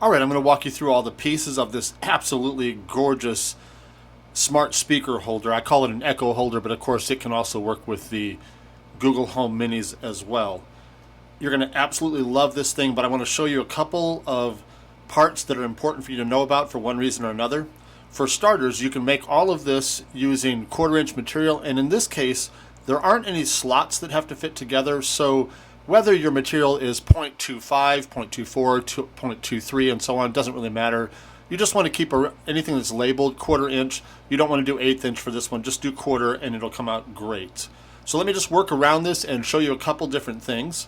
All right, I'm going to walk you through all the pieces of this absolutely gorgeous smart speaker holder. I call it an Echo holder, but of course it can also work with the Google Home Minis as well. You're going to absolutely love this thing, but I want to show you a couple of parts that are important for you to know about for one reason or another. For starters, you can make all of this using 1/4-inch material, and in this case, there aren't any slots that have to fit together, so whether your material is 0.25, 0.24, 0.23, and so on, doesn't really matter. You just want to keep anything that's labeled 1/4-inch. You don't want to do 1/8 inch for this one. Just do 1/4 and it'll come out great. So let me just work around this and show you a couple different things.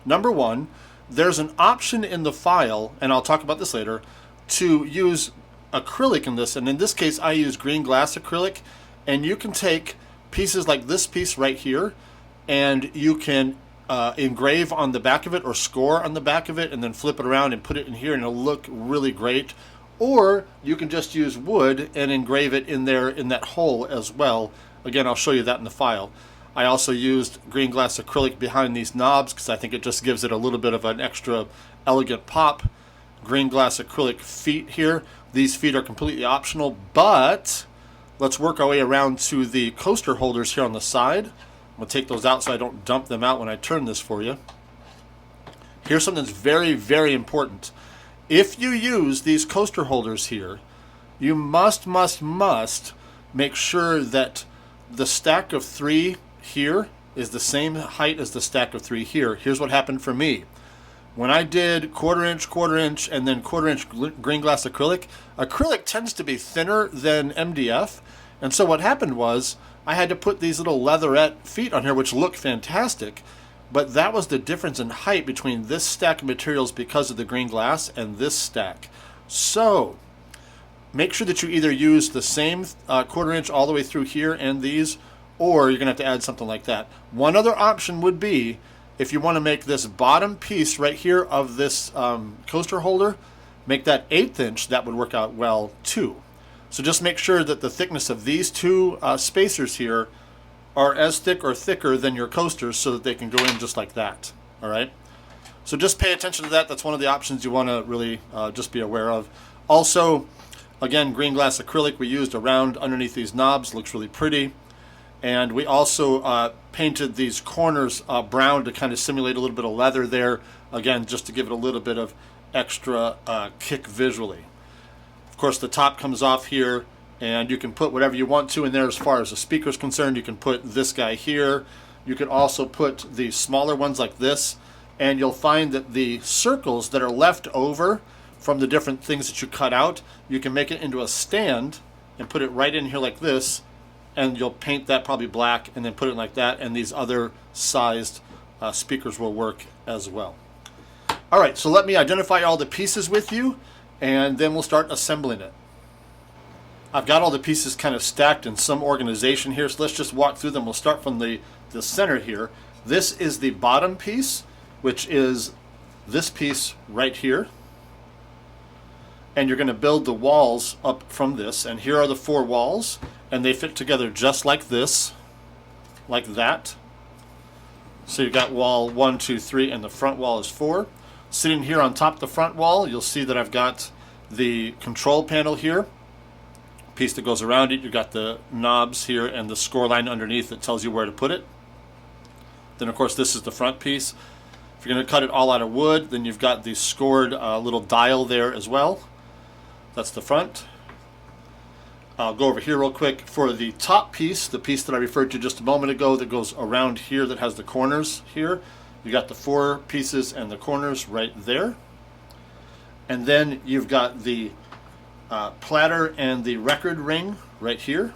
Number one, there's an option in the file, and I'll talk about this later, to use acrylic in this. And in this case, I use green glass acrylic. And you can take pieces like this piece right here, and you can engrave on the back of it or score on the back of it and then flip it around and put it in here and it'll look really great. Or you can just use wood and engrave it in there in that hole as well. Again, I'll show you that in the file. I also used green glass acrylic behind these knobs because I think it just gives it a little bit of an extra elegant pop. Green glass acrylic feet here. These feet are completely optional, but let's work our way around to the coaster holders here on the side. I'm going to take those out so I don't dump them out when I turn this for you. Here's something that's very, very important. If you use these coaster holders here, you must make sure that the stack of 3 here is the same height as the stack of 3 here. Here's what happened for me. When I did 1/4-inch, 1/4-inch, and then 1/4-inch green glass acrylic, acrylic tends to be thinner than MDF, and so what happened was I had to put these little leatherette feet on here, which look fantastic, but that was the difference in height between this stack of materials because of the green glass and this stack. So make sure that you either use the same 1/4-inch all the way through here and these, or you're going to have to add something like that. One other option would be, if you want to make this bottom piece right here of this coaster holder, make that 1/8 inch, that would work out well too. So just make sure that the thickness of these two spacers here are as thick or thicker than your coasters so that they can go in just like that. All right. So just pay attention to that. That's one of the options you want to really just be aware of. Also, again, green glass acrylic we used around underneath these knobs. Looks really pretty. And we also painted these corners brown to kind of simulate a little bit of leather there. Again, just to give it a little bit of extra kick visually. Of course, the top comes off here, and you can put whatever you want to in there as far as the speaker is concerned. You can put this guy here. You can also put the smaller ones like this, and you'll find that the circles that are left over from the different things that you cut out, you can make it into a stand and put it right in here like this, and you'll paint that probably black and then put it like that, and these other sized speakers will work as well. All right, so let me identify all the pieces with you, and then we'll start assembling it. I've got all the pieces kind of stacked in some organization here, so let's just walk through them. We'll start from the center here. This is the bottom piece, which is this piece right here. And you're going to build the walls up from this, and here are the 4 walls, and they fit together just like this, like that. So you've got wall 1, 2, 3, and the front wall is 4. Sitting here on top of the front wall, you'll see that I've got the control panel here, piece that goes around it. You've got the knobs here and the score line underneath that tells you where to put it. Then of course this is the front piece. If you're going to cut it all out of wood, then you've got the scored little dial there as well. That's the front. I'll go over here real quick for the top piece, the piece that I referred to just a moment ago that goes around here that has the corners here. You got the 4 pieces and the corners right there. And then you've got the platter and the record ring right here.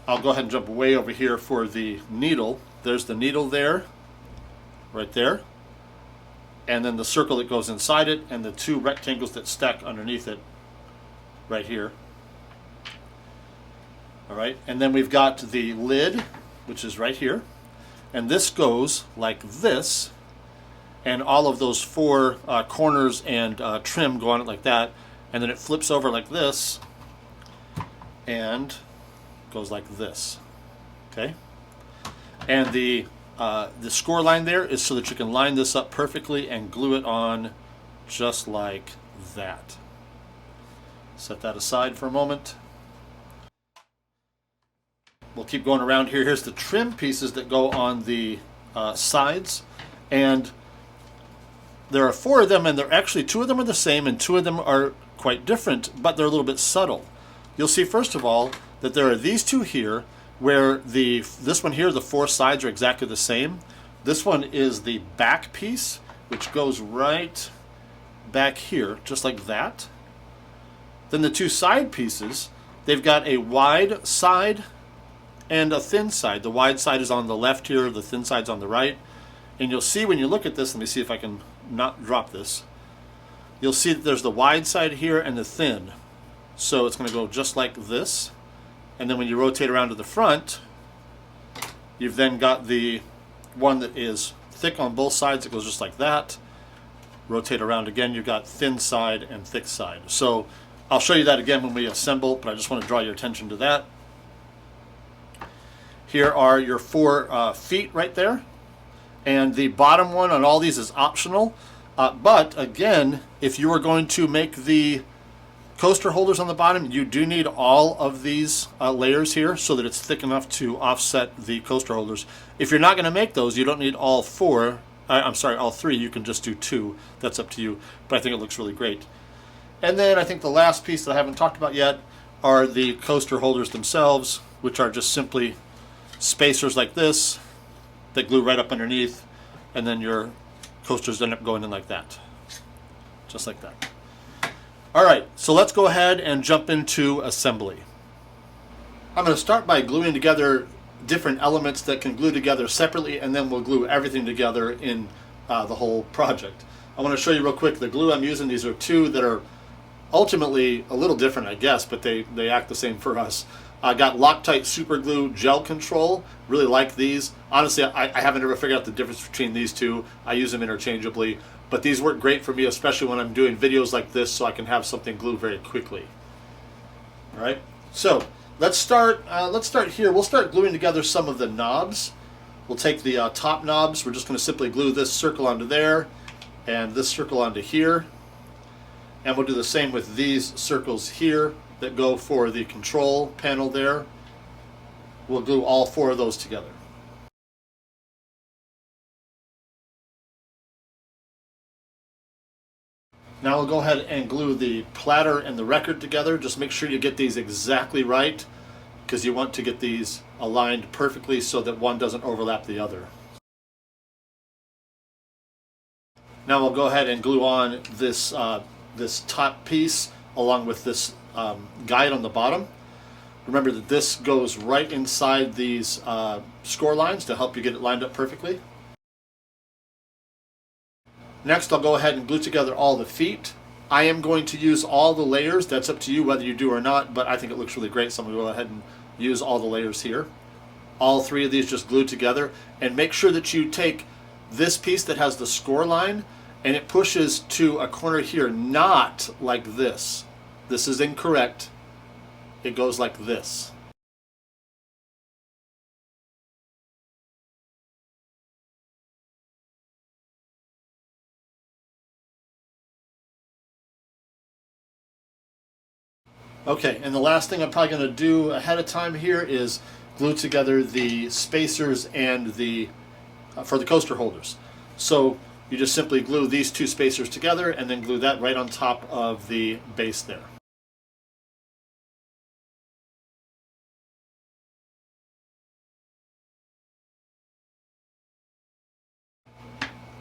I'll go ahead and jump way over here for the needle. There's the needle there, right there. And then the circle that goes inside it and the 2 rectangles that stack underneath it right here. All right, and then we've got the lid, which is right here. And this goes like this, and all of those 4 corners and trim go on it like that, and then it flips over like this and goes like this. Okay, and the score line there is so that you can line this up perfectly and glue it on just like that. Set that aside for a moment. We'll keep going around here. Here's the trim pieces that go on the sides, and there are 4 of them, and they're actually 2 of them are the same and 2 of them are quite different, but they're a little bit subtle. You'll see first of all that there are these 2 here where this one here, the 4 sides are exactly the same. This one is the back piece, which goes right back here, just like that. Then the 2 side pieces, they've got a wide side and a thin side. The wide side is on the left here, the thin side's on the right. And you'll see when you look at this, let me see if I can not drop this. You'll see that there's the wide side here and the thin. So it's going to go just like this. And then when you rotate around to the front, you've then got the one that is thick on both sides. It goes just like that. Rotate around again, you've got thin side and thick side. So I'll show you that again when we assemble, but I just want to draw your attention to that. Here are your 4 feet right there. And the bottom one on all these is optional. But again, if you are going to make the coaster holders on the bottom, you do need all of these layers here so that it's thick enough to offset the coaster holders. If you're not going to make those, you don't need all 4. I'm sorry, all 3. You can just do 2. That's up to you. But I think it looks really great. And then I think the last piece that I haven't talked about yet are the coaster holders themselves, which are just simply spacers like this that glue right up underneath, and then your coasters end up going in like that, just like that. All right, so let's go ahead and jump into assembly. I'm going to start by gluing together different elements that can glue together separately, and then we'll glue everything together in the whole project. I want to show you real quick the glue I'm using. These are 2 that are ultimately a little different, I guess, but they act the same for us. I got Loctite Super Glue Gel Control. Really like these. Honestly, I haven't ever figured out the difference between these 2. I use them interchangeably, but these work great for me, especially when I'm doing videos like this, so I can have something glue very quickly. All right, so let's start here. We'll start gluing together some of the knobs. We'll take the top knobs. We're just going to simply glue this circle onto there and this circle onto here. And we'll do the same with these circles here that go for the control panel there. We'll glue all 4 of those together. Now we'll go ahead and glue the platter and the record together. Just make sure you get these exactly right, because you want to get these aligned perfectly so that one doesn't overlap the other. Now we'll go ahead and glue on this this top piece along with this guide on the bottom. Remember that this goes right inside these score lines to help you get it lined up perfectly. Next, I'll go ahead and glue together all the feet. I am going to use all the layers. That's up to you whether you do or not, but I think it looks really great, so I'm going to go ahead and use all the layers here. All 3 of these just glued together, and make sure that you take this piece that has the score line and it pushes to a corner here, not like this. This is incorrect. It goes like this. Okay, and the last thing I'm probably going to do ahead of time here is glue together the spacers and the for the coaster holders. So you just simply glue these 2 spacers together and then glue that right on top of the base there.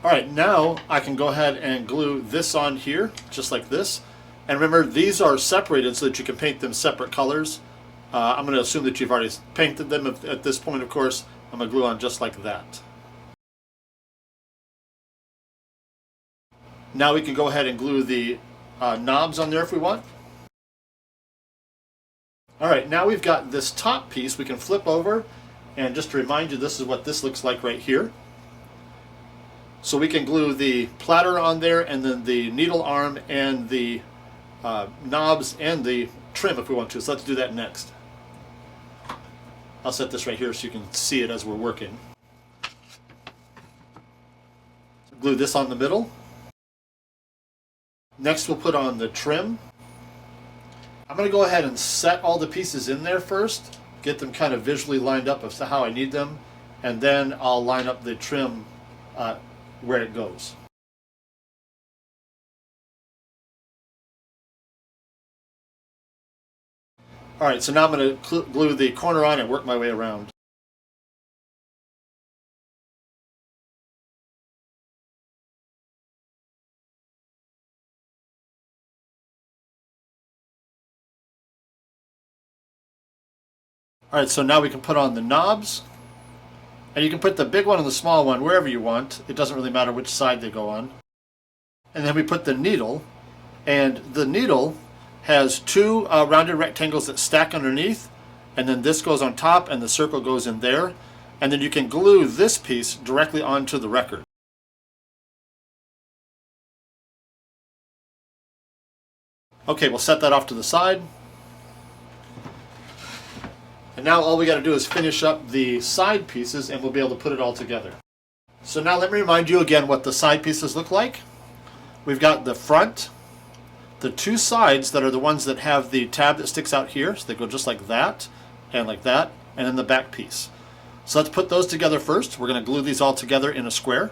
All right, now I can go ahead and glue this on here, just like this. And remember, these are separated so that you can paint them separate colors. I'm going to assume that you've already painted them at this point, of course. I'm going to glue on just like that. Now we can go ahead and glue the knobs on there if we want. All right, now we've got this top piece we can flip over, and just to remind you, this is what this looks like right here. So we can glue the platter on there, and then the needle arm and the knobs and the trim if we want to. So let's do that next. I'll set this right here so you can see it as we're working. Glue this on the middle. Next we'll put on the trim. I'm going to go ahead and set all the pieces in there first, get them kind of visually lined up as to how I need them, and then I'll line up the trim where it goes. Alright, so now I'm going to glue the corner on and work my way around. Alright, so now we can put on the knobs. And you can put the big one and the small one wherever you want. It doesn't really matter which side they go on. And then we put the needle. And the needle has two rounded rectangles that stack underneath. And then this goes on top and the circle goes in there. And then you can glue this piece directly onto the record. Okay, we'll set that off to the side. And now all we got to do is finish up the side pieces and we'll be able to put it all together. So now let me remind you again what the side pieces look like. We've got the front, the two sides that are the ones that have the tab that sticks out here, so they go just like that, and then the back piece. So let's put those together first. We're going to glue these all together in a square.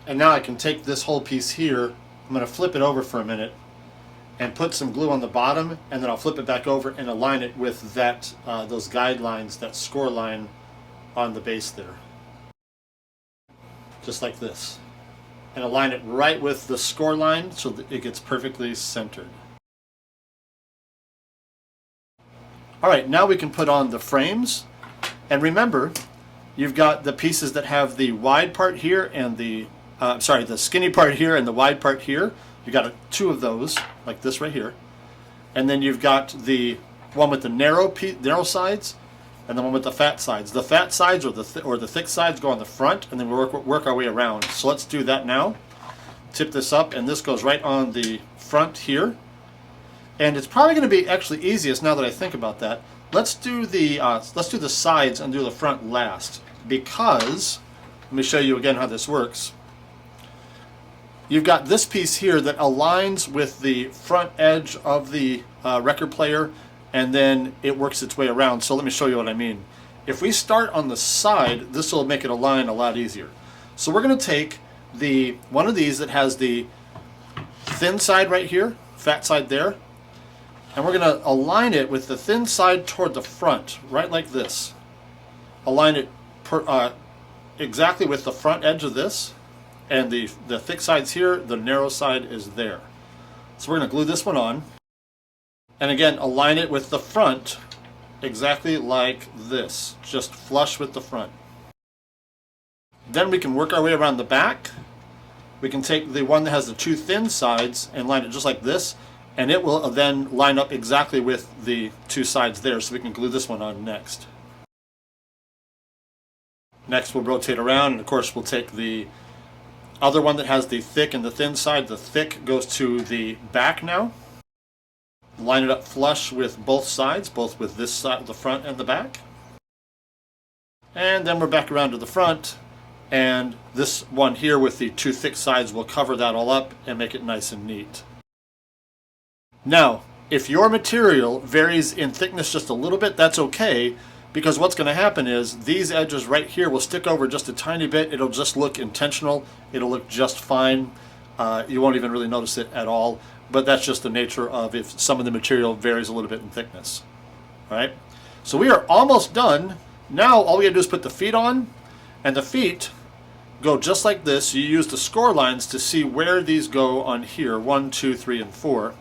And now I can take this whole piece here, I'm going to flip it over for a minute and put some glue on the bottom, and then I'll flip it back over and align it with that those guidelines, that score line on the base there. Just like this. And align it right with the score line so that it gets perfectly centered. Alright, now we can put on the frames. And remember, you've got the pieces that have the wide part here and the skinny part here and the wide part here. You've got two of those, like this right here. And then you've got the one with the narrow sides and the one with the fat sides. The fat sides or the thick sides go on the front, and then we work our way around. So let's do that now. Tip this up, and this goes right on the front here. And it's probably going to be actually easiest now that I think about that. Let's do the sides and do the front last, because let me show you again how this works. You've got this piece here that aligns with the front edge of the record player, and then it works its way around. So let me show you what I mean. If we start on the side, this will make it align a lot easier. So we're going to take one of these that has the thin side right here, fat side there, and we're going to align it with the thin side toward the front, right like this. Align it exactly with the front edge of this. And the thick side's here, the narrow side is there. So we're going to glue this one on. And again, align it with the front exactly like this, just flush with the front. Then we can work our way around the back. We can take the one that has the two thin sides and line it just like this, and it will then line up exactly with the two sides there, so we can glue this one on next. Next we'll rotate around, and of course we'll take the other one that has the thick and the thin side. The thick goes to the back now. Line it up flush with both sides, both with this side, the front and the back. And then we're back around to the front, and this one here with the two thick sides will cover that all up and make it nice and neat. Now, if your material varies in thickness just a little bit, that's okay, because what's going to happen is these edges right here will stick over just a tiny bit. It'll just look intentional. It'll look just fine. You won't even really notice it at all, but that's just the nature of if some of the material varies a little bit in thickness. All right? So we are almost done. Now all we got to do is put the feet on, and the feet go just like this. You use the score lines to see where these go on here, 1, 2, 3, and 4.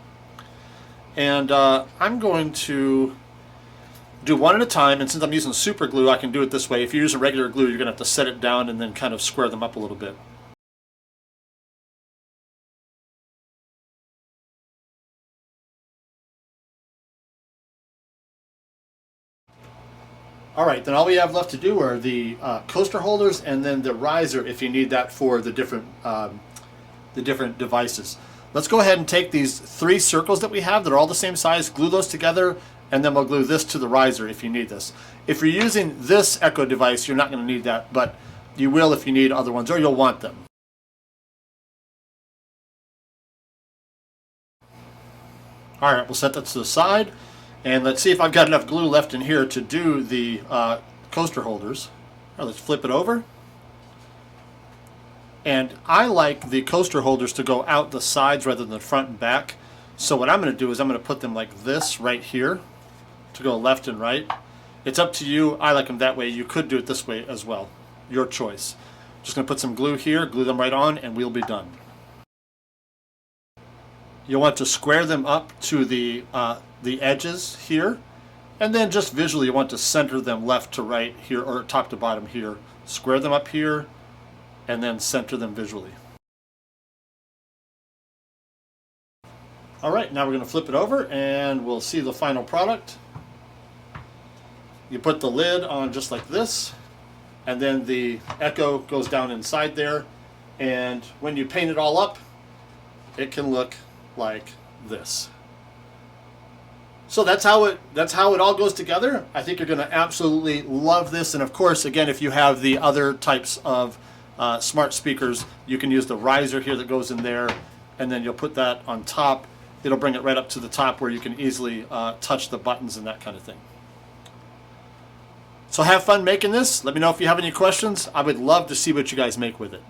And I'm going to do one at a time, and since I'm using super glue, I can do it this way. If you use a regular glue, you're going to have to set it down and then kind of square them up a little bit. Alright, then all we have left to do are the coaster holders and then the riser if you need that for the different devices. Let's go ahead and take these 3 circles that we have that are all the same size, glue those together, and then we'll glue this to the riser if you need this. If you're using this Echo device, you're not going to need that, but you will if you need other ones, or you'll want them. All right, we'll set that to the side, and let's see if I've got enough glue left in here to do the coaster holders. All right, let's flip it over. And I like the coaster holders to go out the sides rather than the front and back. So what I'm going to do is I'm going to put them like this right here to go left and right. It's up to you. I like them that way. You could do it this way as well. Your choice. Just going to put some glue here, glue them right on, and we'll be done. You'll want to square them up to the edges here, and then just visually you want to center them left to right here, or top to bottom here. Square them up here, and then center them visually. All right, now we're going to flip it over and we'll see the final product. You put the lid on just like this, and then the Echo goes down inside there, and when you paint it all up, it can look like this. So that's how it all goes together. I think you're going to absolutely love this, and of course, again, if you have the other types of smart speakers, you can use the riser here that goes in there, and then you'll put that on top. It'll bring it right up to the top where you can easily touch the buttons and that kind of thing. So have fun making this. Let me know if you have any questions. I would love to see what you guys make with it.